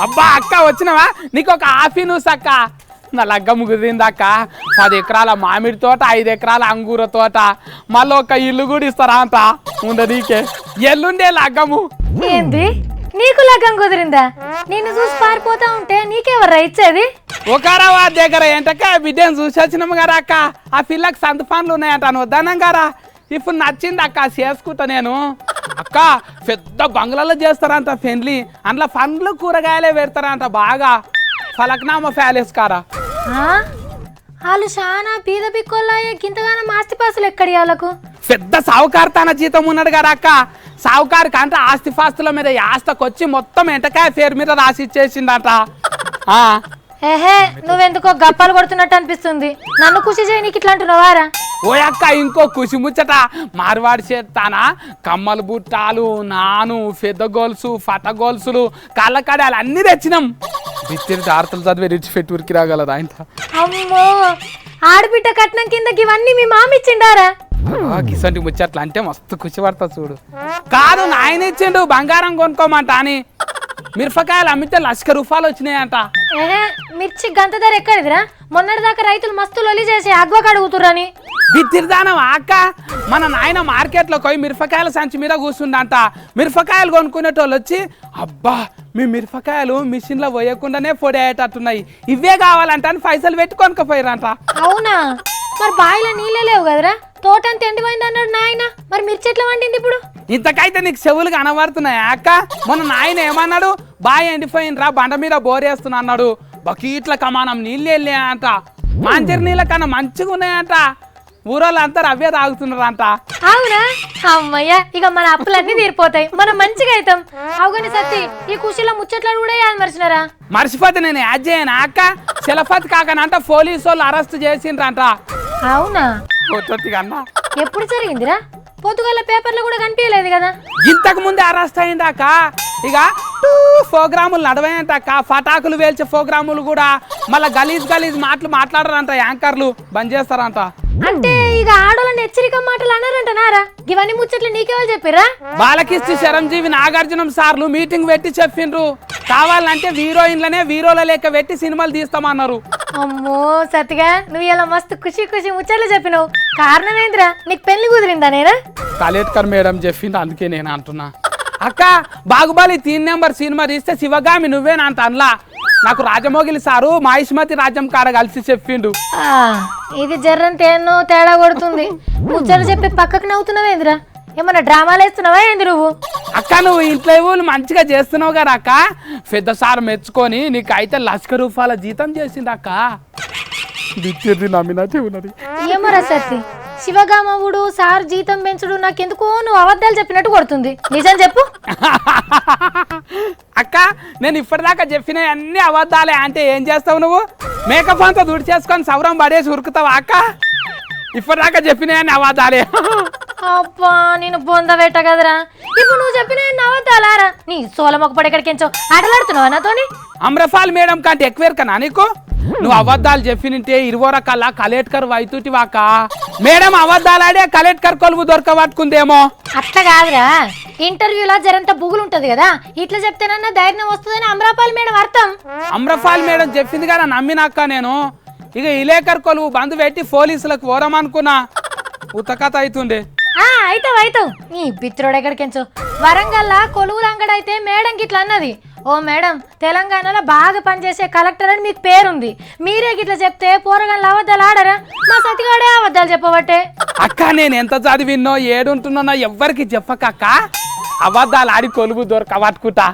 అబ్బా అక్క వచ్చినావా? నీకు ఒక హాఫీ న్యూస్ అక్క. నా లగ్గం కుదిరిందక్క. 10 ఎకరాల మామిడి తోట, 5 ఎకరాల అంగూర తోట, మళ్ళీ ఒక ఇల్లు కూడా ఇస్తారా అంట. నీకే ఎల్లుండే లగ్గము. ఏంది నీకు లగ్గం కుదిరిందా? నిన్ను చూసి పారిపోతా ఉంటే నీకెవర్రా ఇచ్చేది? ఒకరావా దగ్గర ఏంటక్క బిడ్డను చూసి వచ్చినాము కదా అక్క. ఆ పిల్లకి సంత పనులు ఉన్నాయంట, వద్దనం గారా. ఇప్పుడు నచ్చింది అక్క, చేసుకుంటా నేను. అక్క పెద్ద బంగ్లాలో చేస్తారంట పెళ్లి. అందులో పండ్లు కూరగాయలే పెడతారంట బాగా. ఫలక్నామా ప్యాలెస్ కారా. వాళ్ళు చాలా పీద పిక్కోళ్ళయ్యే. గింతగానో ఆస్తిపాస్తులు ఎక్కడి వాళ్ళకు? పెద్ద సావుకారు తన జీతం ఉన్నాడు కదా అక్క. సావుకారుకి అంటే ఆస్తిపాస్తుల మీద యాస్తకొచ్చి మొత్తం ఎంటకాయ పేరు మీద రాసి ఇచ్చేసిందట. ఏహే నువ్వెందుకో గప్పాలు కొడుతున్నట్టు అనిపిస్తుంది. నన్ను ఖుషి చేయి, నీకు ఇట్లా అంటున్నావారా? ఓ అక్క ఇంకో ఖుషి ముచ్చట. మార్వాడి చేస్తానా కమ్మలు బుట్టాలు, నాను, పెద్ద గోల్సు, ఫట గోల్సులు, కళ్ళకడాలు అన్ని తెచ్చినాం. బిత్తిరి జాగ్రత్తలు చదివి రిచ్ పెట్టి ఉరికి రాగలరా ఆయన. అమ్మో ఆడబిడ్డ కట్నం కిందకి ఇవన్నీ మీ మామ ఇచ్చిండారా? కిసంటి ముచ్చట్లు అంటే మస్తు ఖుషి పడతా చూడు. కాదు నాయన ఇచ్చిండు బంగారం కొనుక్కోమంట అని. మిరపకాయలు అమ్మితే ₹1,00,000 వచ్చినాయంట. మిర్చి గంత ధర ఎక్కడిదిరా? మొన్నటి దాకా రైతులు మస్తు లొలి చేసి అగ్వకు అడుగుతుర్రని. బిత్తిరిదానం అక్క. మన నాయన మార్కెట్లో పోయి మిరపకాయల సంచి మీద కూర్చుండంట. మిరపకాయలు కొనుక్కునేటోళ్ళు వచ్చి, అబ్బా మీ మిరపకాయలు మిషన్లో పోయకుండానే పొడి అయ్యేటట్టున్నాయి, ఇవే కావాలంట అని పైసలు పెట్టి కొనుక్కపోయారంట. అవునా? మరి బావిలో నీళ్ళే లేవు కదరా? తోటంత ఎండిపోయింది అన్నాడు నాయన. మరి మిర్చి ఎట్లా వండింది ఇప్పుడు? ఇంతకైతే నీకు చెవులు కనబడుతున్నాయి అక్క. మొన్న నాయన ఏమన్నాడు? బాగా ఎండిపోయిందిరా, బండ మీద బోరేస్తున్నా అన్నాడు. బకీట్ల కమానం నీళ్ళు వెళ్ళే అంట. మంచిరి నీళ్ళ కన్నా మంచిగా ఉన్నాయంట. ఊరోళ్ళంతా అవే తాగుతున్నారంట. అవునా? అమ్మయ్య ఇక మన అప్పులన్నీ తీరిపోతాయి, మనం మంచిగా అవుతాం. అవుగని సత్తి ఈ ఖుషిలో ముచ్చట్లు కూడా యాద మర్చినారా? మర్చిపోతే నేను యాడ్ చేయను అక్క. శలపతి కాకనంట పోలీసు వాళ్ళు అరెస్ట్ చేసిండ్రంట. అవునా? అన్నా ఎప్పుడు జరిగిందిరా? పొద్దుగల పేపర్లో కూడా కనిపించలేదు కదా. ఇంతకు ముందే అరెస్ట్ అయిందాక. ఇక ప్రోగ్రాములు నడవాయంటక్క. పటాకులు వేల్చే ప్రోగ్రాములు కూడా. మళ్ళీ గలీజ్ మాటలు మాట్లాడరంట. యాంకర్లు బంద్ చేస్తారంట. అంటే ఇక ఆడోళ్ళని హెచ్చరిక మాటలు అన్నారంట నారా? ఇవన్నీ ముచ్చట్లు నీకెవరు చెప్పిరా? బాలకిష్టి, చిరంజీవి, నాగార్జునం సార్లు మీటింగ్ పెట్టి చెప్పిండ్రు. కావాలంటే హీరోయిన్లనే హీరోల లెక్క పెట్టి సినిమాలు తీస్తామన్నారు. అమ్మో సత్తిగా నువ్వు ఇలా మస్తు ఖుషి ముచ్చట్లు చెప్పినావు. కారణం ఏందిరా? నీకు పెళ్లి కుదిరిందా? నేనా కలెక్టర్ మేడం చెప్పింది, అందుకే నేను అంటున్నా. అక్క బాగుబలి 3 నెంబర్ సినిమా తీస్తే శివగామి నువ్వేనంట. అందులో నాకు రాజమోగిలి సారు మహిష్మతి రాజ్యం కాడ కలిసి చెప్పిండు. ఇది జర్రంటే ఎన్నో తేడా కొడుతుంది. ముచ్చట్లు చెప్పి పక్కకు నవ్వుతున్నావేందిరా? ఏమన్నా డ్రామాలు వేస్తున్నావా ఏంది నువ్వు? అక్క నువ్వు ఇంట్లో మంచిగా చేస్తున్నావు కదా అక్క. పెద్ద సార్ మెచ్చుకొని నీకు అయితే ₹1,00,000 జీతం చేసింది అక్క. నమ్మినట్టే ఉన్నది. ఏమోరా సత్తి, శివగామవుడు సార్ జీతం పెంచుడు నాకెందుకో నువ్వు అబద్ధాలు చెప్పినట్టు కొడుతుంది. నిజం చెప్పు. అక్క నేను ఇప్పటిదాకా చెప్పిన అన్ని అబద్ధాలే. అంటే ఏం చేస్తావు నువ్వు? మేకప్ అంతా దుడి చేసుకొని సౌరం పడేసి ఉరుకుతావా అక్క? ఇప్పటిదాకా చెప్పిన అన్ని అబద్ధాలే. అబ్బా నేను బొందబెట్ట కదరా. ఇప్పుడు నువ్వు చెప్పిన అబద్ధాలారా? నీ సోలమొక పడి ఎక్కడికించో ఆటలాడుతున్నావా నాతోని? అమ్రపాల్ మేడం కంటే ఎక్కువ కన్నా నీకు? నువ్వు అబద్ధాలు చెప్పినంటే 20 రకాల కలెక్టర్ వైతుటివాక. మేడం అబద్ధాలాడే కలెక్టర్ కొలువు దొరకబట్టుకుందేమో. అట్లా కాదురా, ఇంటర్వ్యూలో జరంత బుగులు ఉంటది కదా, ఇట్లా చెప్తేనన్నా ధైర్యం వస్తుందని అమ్రపాల్ మేడం అర్థం. అమ్రపాల్ మేడం చెప్పింది కదా నమ్మినాక నేను. ఇక ఇలేకర్ కొలువు బంధు పెట్టి పోలీసులకు ఓరమనుకున్నా. ఉతకత అవుతుండే. అవుతావు నీ బిత్రోడు ఎక్కడికించు. వరంగల్లా కొలువులు అంగడైతే మేడం గిట్లా అన్నది, ఓ మేడం తెలంగాణలో బాగా పనిచేసే కలెక్టర్ అని మీకు పేరుంది, మీరే గిట్లా చెప్తే పోరగాళ్ళు అబద్ధాలు ఆడరా? మా సతిగాడే అబద్ధాలు చెప్పబట్టే. అక్క నేను ఎంత చదివిన్నో ఏడుంటున్నా ఎవ్వరికి చెప్పక అక్క. అబద్ధాలు ఆడి కొలువు దొరకబట్టుకుంటా.